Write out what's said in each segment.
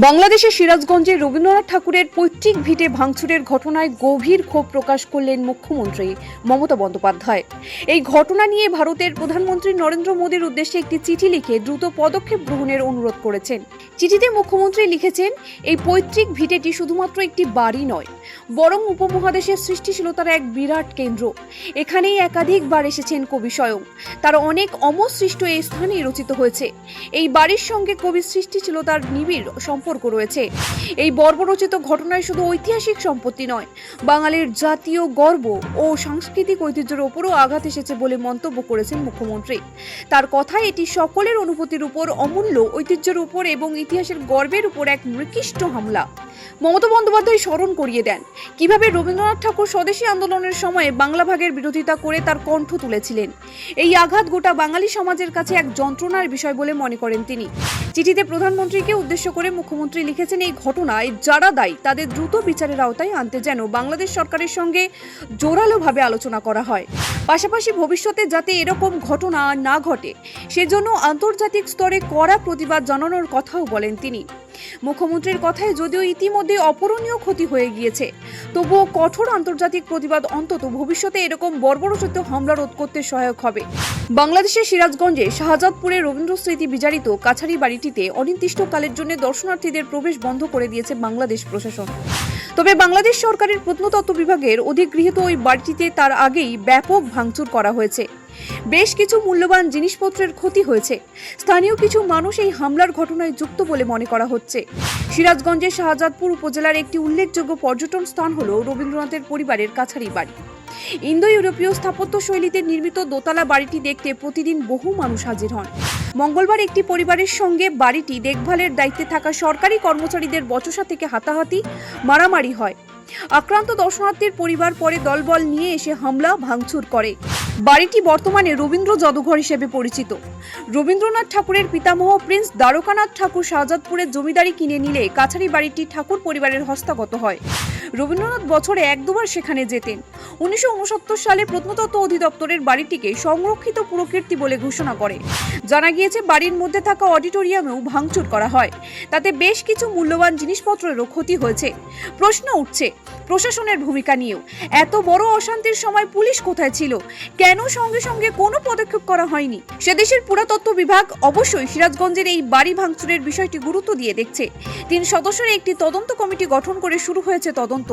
বাংলাদেশের সিরাজগঞ্জে রবীন্দ্রনাথ ঠাকুরের পৈতৃক ভিটে ভাঙচুরের ঘটনায় গভীর ক্ষোভ প্রকাশ করলেন মুখ্যমন্ত্রী মমতা বন্দ্যোপাধ্যায়। এই ঘটনা নিয়ে ভারতের প্রধানমন্ত্রী নরেন্দ্র মোদীর উদ্দেশ্যে একটি চিঠি লিখে দ্রুত পদক্ষেপ গ্রহণের অনুরোধ করেছেন। চিঠিতে মুখ্যমন্ত্রী লিখেছেন, এই পৈতৃক ভিটেটি শুধুমাত্র একটি বাড়ি নয়, বরং উপমহাদেশের সৃষ্টিশীলতার এক বিরাট কেন্দ্র। এখানেই একাধিকবার এসেছেন কবি স্বয়ং। তার অনেক অমর সৃষ্ট এই স্থানেই রচিত হয়েছে। এই বাড়ির সঙ্গে কবির সৃষ্টিশীলতার নিবিড় সম্পর্ক রয়েছে। এই বর্বরচিত ঘটনায় শুধু ঐতিহাসিক সম্পত্তি নয়, বাঙালির জাতীয় গর্ব ও সাংস্কৃতিক ঐতিহ্যের উপরও আঘাত এসেছে বলে মন্তব্য করেছেন মুখ্যমন্ত্রী। তার কথায় এটি সকলের অনুভূতির উপর, অমূল্য ঐতিহ্যের উপর এবং ইতিহাসের গর্বের উপর এক নিকৃষ্ট হামলা। মমতা বন্দ্যোপাধ্যায় স্মরণ করিয়ে দেন কিভাবে রবীন্দ্রনাথ ঠাকুর স্বদেশী আন্দোলনের সময় বাংলা ভাগের বিরোধিতা করে তার কণ্ঠ তুলেছিলেন। এই আঘাত গোটা বাঙালি সমাজের কাছে এক যন্ত্রণার বিষয় বলে মনে করেন তিনি। চিঠিতে প্রধানমন্ত্রীকে উদ্দেশ্য করে মুখ্যমন্ত্রী লিখেছেন, এই ঘটনায় যারা দায়ী তাদের দ্রুত বিচারের আওতায় আনতে যেন বাংলাদেশ সরকারের সঙ্গে জোরালোভাবে আলোচনা করা হয়। পাশাপাশি ভবিষ্যতে যাতে এরকম ঘটনা না ঘটে সেজন্য আন্তর্জাতিক স্তরে কড়া প্রতিবাদ জানানোর কথাও বলেন তিনি। মুখ্যমন্ত্রীর কথায় যদিও ইতিমধ্যে অপূরণীয় ক্ষতি হয়ে গিয়েছে, তবুও কঠোর আন্তর্জাতিক প্রতিবাদ অন্তত ভবিষ্যতে এরকম বর্বরোচিত হামলা রোধ করতে সহায়ক হবে। বাংলাদেশের সিরাজগঞ্জে শাহজাদপুরে রবীন্দ্র স্মৃতি বিজড়িত কাছারি বাড়িটিতে অনির্দিষ্টকালের জন্য দর্শনার্থীদের প্রবেশ বন্ধ করে দিয়েছে বাংলাদেশ প্রশাসন। তবে বাংলাদেশ সরকারের প্রত্নতত্ত্ব বিভাগের অধিগৃহীত ওই বাড়িটিতে তার আগেই ব্যাপক ভাঙচুর করা হয়েছে। বেশ কিছু মূল্যবান জিনিসপত্রের ক্ষতি হয়েছে। স্থানীয় কিছু মানুষ এই হামলার ঘটনায় যুক্ত বলে মনে করা হচ্ছে। সিরাজগঞ্জের শাহজাদপুর উপজেলার একটি উল্লেখযোগ্য পর্যটন স্থান হল রবীন্দ্রনাথের পরিবারের কাছারি বাড়ি। ইন্দো ইউরোপীয় স্থাপত্য শৈলীতে নির্মিত দোতলা বাড়িটি দেখতে প্রতিদিন বহু মানুষ হাজির হন। মঙ্গলবার একটি পরিবারের সঙ্গে বাড়িটি দেখভালের দায়িত্বে থাকা সরকারি কর্মচারীদের বচসা থেকে হাতাহাতি, মারামারি হয়। আক্রান্ত দর্শনার্থীর পরিবার পরে দলবল নিয়ে এসে হামলা ভাঙচুর করে। বাড়িটি বর্তমানে রবীন্দ্র জাদুঘর হিসেবে পরিচিত। রবীন্দ্রনাথ ঠাকুরের পিতামহ প্রিন্স দ্বারকানাথ ঠাকুর শাহজাদপুরের জমিদারি কিনে নিলে কাছারি বাড়িটি ঠাকুর পরিবারের হস্তগত হয়। রবীন্দ্রনাথ বছরে এক দুবার সেখানে যেতেন। 1969 সালে প্রত্নতত্ত্ব অধিদপ্তরের বাড়িটিকে সংরক্ষিত পুরকীর্তি বলে ঘোষণা করে। জানা গিয়েছে বাড়ির মধ্যে থাকা অডিটোরিয়ামেও ভাঙচুর করা হয়। তাতে বেশ কিছু মূল্যবান জিনিসপত্রেরও ক্ষতি হয়েছে। প্রশ্ন উঠছে প্রশাসনের ভূমিকা নিয়েও। এত বড় অশান্তির সময় পুলিশ কোথায় ছিল? কেন সঙ্গে সঙ্গে কোনো পদক্ষেপ করা হয়নি? সেদেশের পুরাতত্ত্ব বিভাগ অবশ্যই সিরাজগঞ্জের এই বাড়ি ভাঙচুরের বিষয়টি গুরুত্ব দিয়ে দেখছে। 3 সদস্যের একটি তদন্ত কমিটি গঠন করে শুরু হয়েছে তদন্ত।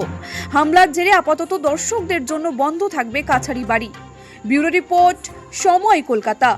হামলার জেরে আপাতত দর্শকদের জন্য বন্ধ থাকবে কাছারি বাড়ি। ব্যুরো রিপোর্ট, সময়, কলকাতা।